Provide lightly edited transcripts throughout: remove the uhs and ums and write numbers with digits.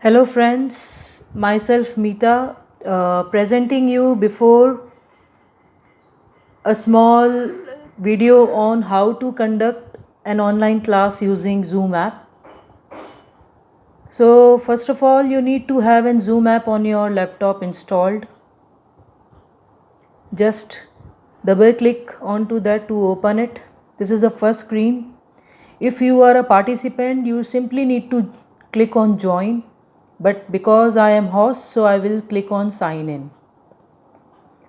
Hello friends, myself Meeta, presenting you before a small video on how to conduct an online class using Zoom app. So first of all, you need to have an Zoom app on your laptop installed. Just double click onto that to open it. This is the first screen. If you are a participant, you simply need to click on join, but because I am host, so I will click on sign in.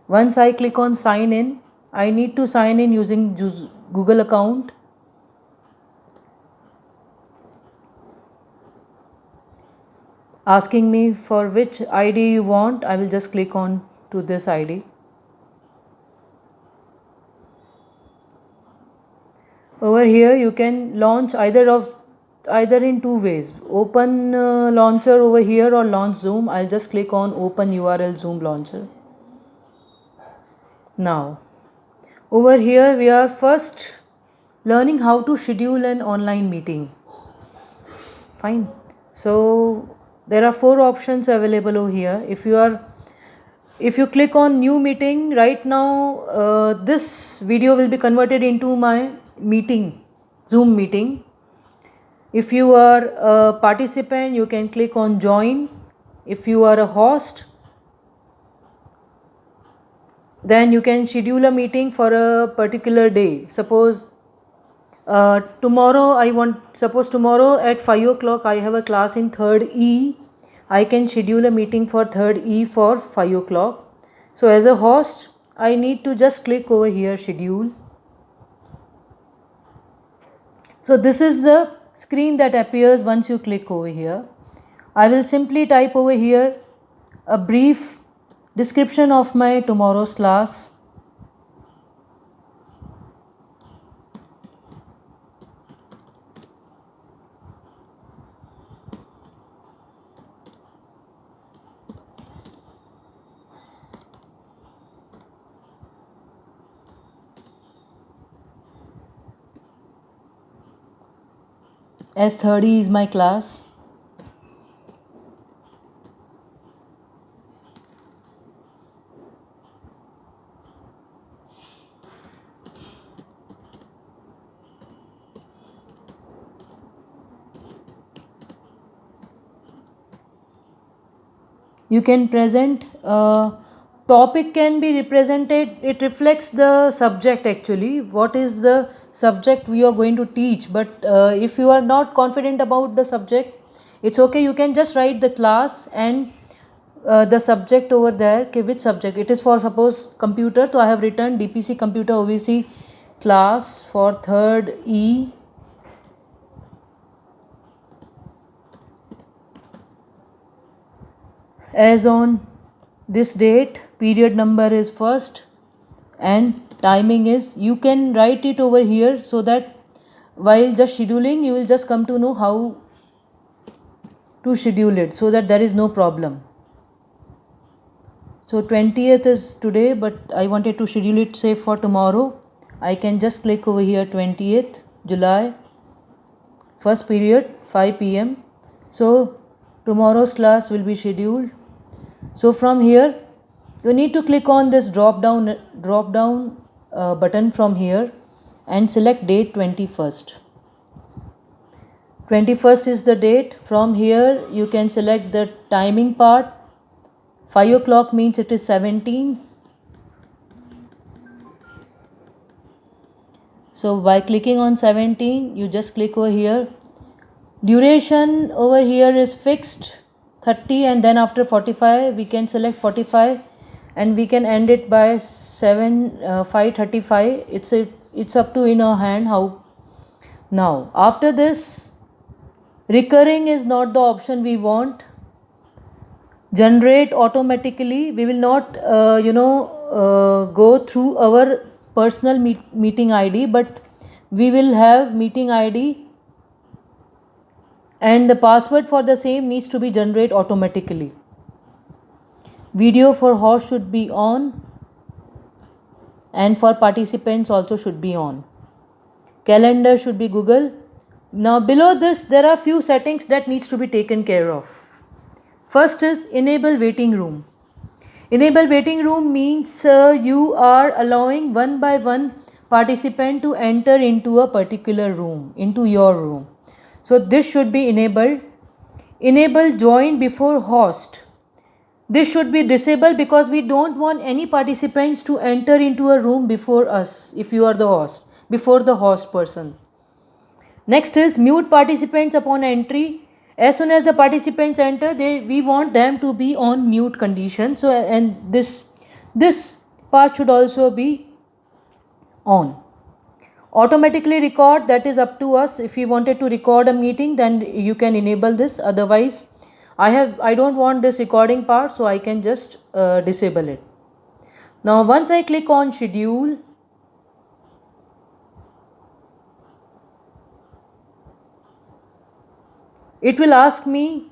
Once I click on sign in, I need to sign in using Google account. Asking me for which ID you want, I will just click on to this ID. Over here you can launch either in two ways. Open launcher over here or launch Zoom. I'll just click on open URL Zoom launcher. Now over here we are first learning how to schedule an online meeting. Fine. So there are four options available over here. If you click on new meeting right now, this video will be converted into my meeting, Zoom meeting. If you are a participant, you can click on join. If you are a host, then you can schedule a meeting for a particular day. Suppose tomorrow at 5 o'clock I have a class in 3rd E. I can schedule a meeting for 3rd E for 5 o'clock. So as a host, I need to just click over here schedule. So this is the screen that appears once you click over here. I will simply type over here a brief description of my tomorrow's class. As 30 is my class. You can present topic can be represented, it reflects the subject actually, what is the subject we are going to teach. But if you are not confident about the subject, it's okay, you can just write the class and the subject over there. Okay, which subject it is for? Suppose computer, so I have written DPC computer OVC class for 3rd E. As on this date, period number is 1st and timing is, you can write it over here so that while just scheduling you will just come to know how to schedule it, so that there is no problem. So 20th is today, but I wanted to schedule it say for tomorrow. I can just click over here 20th July, first period 5 p.m. So tomorrow's class will be scheduled. So from here you need to click on this drop down button from here and select date 21st. 21st is the date. From here you can select the timing part. 5 o'clock means it is 17. So by clicking on 17, you just click over here. Duration over here is fixed 30, and then after 45 we can select 45 and we can end it by 5:35. It's up to in our hand how. Now after this, recurring is not the option we want. Generate automatically, we will not go through our personal meeting ID, but we will have meeting ID and the password for the same needs to be generated automatically. Video for host should be on and for participants also should be on. Calendar should be Google. Now below this there are few settings that needs to be taken care of. First is enable waiting room. Enable waiting room means you are allowing one by one participant to enter into a particular room, into your room. So this should be enabled. Enable join before host. This should be disabled because we don't want any participants to enter into a room before us, if you are the host, before the host person. Next is mute participants upon entry. As soon as the participants enter, we want them to be on mute condition. So and this part should also be on. Automatically record, that is up to us. If you wanted to record a meeting, then you can enable this. Otherwise, I don't want this recording part, so I can just disable it. Now once I click on schedule, it will ask me,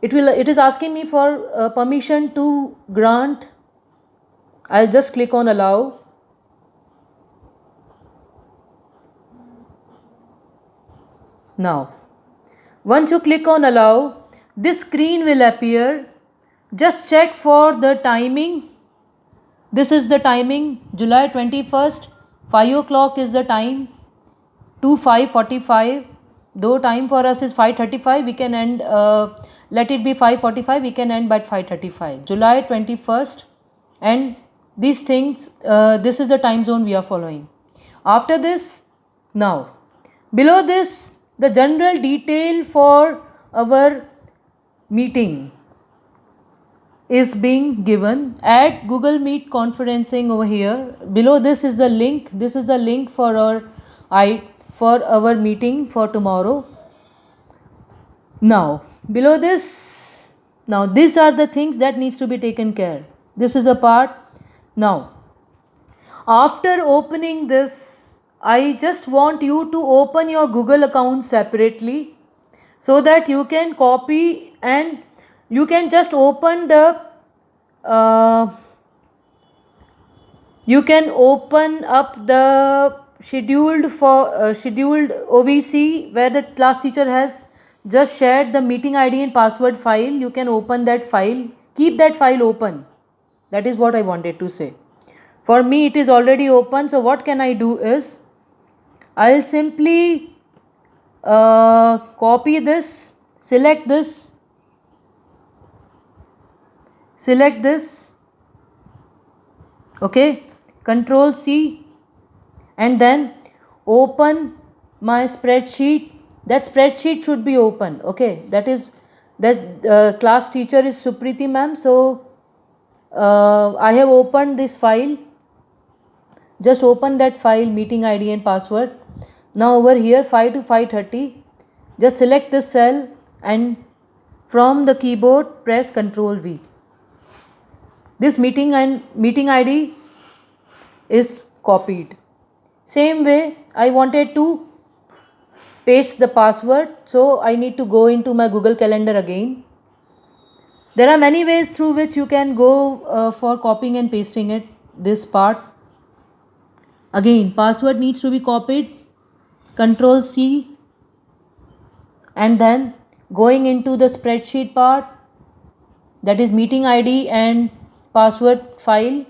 it is asking me for permission to grant. I'll just click on allow. Now once you click on allow, this screen will appear. Just check for the timing. This is the timing, July 21st, 5 o'clock is the time, to 5:45. Though time for us is 5:35, we can end, let it be 5:45, we can end by 5:35. July 21st, and these things, this is the time zone we are following. After this, now, below this, the general detail for our meeting is being given. Add Google Meet conferencing over here. Below this is the link. This is the link for our meeting for tomorrow. Now below this, now these are the things that needs to be taken care. This is a part. Now after opening this, I just want you to open your Google account separately, so that you can copy and you can just open the you can open up the scheduled OVC where the class teacher has just shared the meeting ID and password file. You can open that file, keep that file open. That is what I wanted to say. For me it is already open, so what can I do is I'll simply copy this, select this, okay, Control C, and then open my spreadsheet. That spreadsheet should be open, okay. That class teacher is Supriti ma'am, so I have opened this file. Just open that file, meeting ID and password. Now over here 5 to 5:30, just select this cell and from the keyboard press Ctrl V. This meeting ID is copied. Same way I wanted to paste the password, so I need to go into my Google Calendar again. There are many ways through which you can go for copying and pasting it, this part. Again, password needs to be copied, Control C, and then going into the spreadsheet part, that is meeting ID and password file,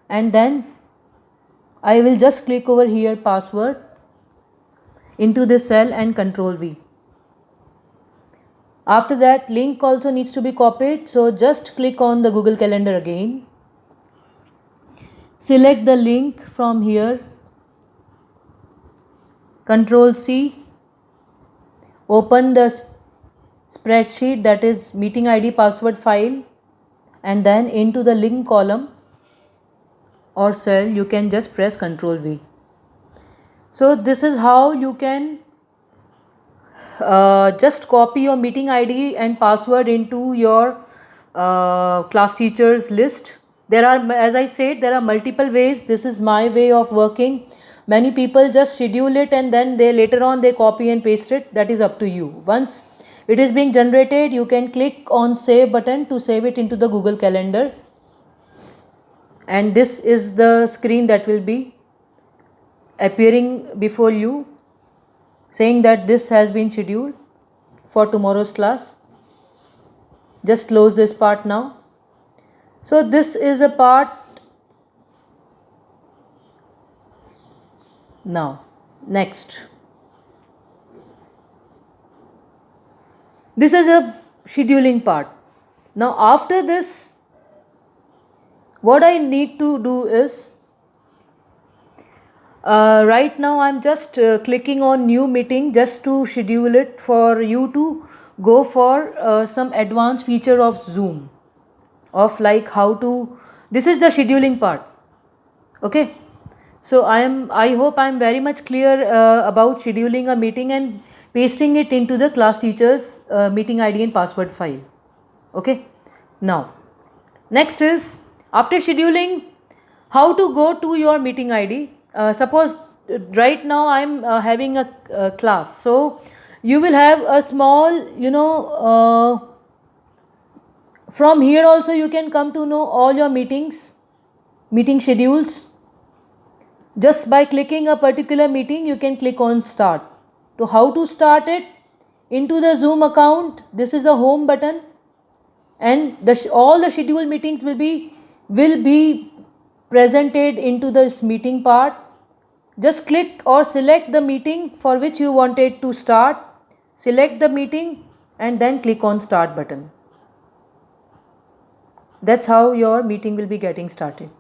and then I will just click over here password into this cell and Control V. After that, link also needs to be copied, so just click on the Google Calendar again, select the link from here, Control C, open the spreadsheet, that is meeting ID password file, and then into the link column or cell you can just press Ctrl V. So this is how you can just copy your meeting ID and password into your class teachers list. There are, as I said, there are multiple ways. This is my way of working. Many people just schedule it and then they later on they copy and paste it. That is up to you. Once it is being generated, you can click on save button to save it into the Google Calendar, and this is the screen that will be appearing before you saying that this has been scheduled for tomorrow's class. Just close this part now. So this is a part. Now next, this is a scheduling part. Now after this, what I need to do is, right now I'm just clicking on new meeting just to schedule it for you to go for some advanced feature of Zoom, of like how to, this is the scheduling part. Okay, so I hope I'm very much clear about scheduling a meeting and pasting it into the class teacher's meeting ID and password file. Okay, now next is, after scheduling, how to go to your meeting ID. Suppose right now I'm having a class, so you will have a small, from here also you can come to know all your meeting schedules. Just by clicking a particular meeting, you can click on start. So how to start it? Into the Zoom account, this is a home button, and all the scheduled meetings will be presented into this meeting part. Just click or select the meeting for which you wanted to start, select the meeting and then click on start button. That's how your meeting will be getting started.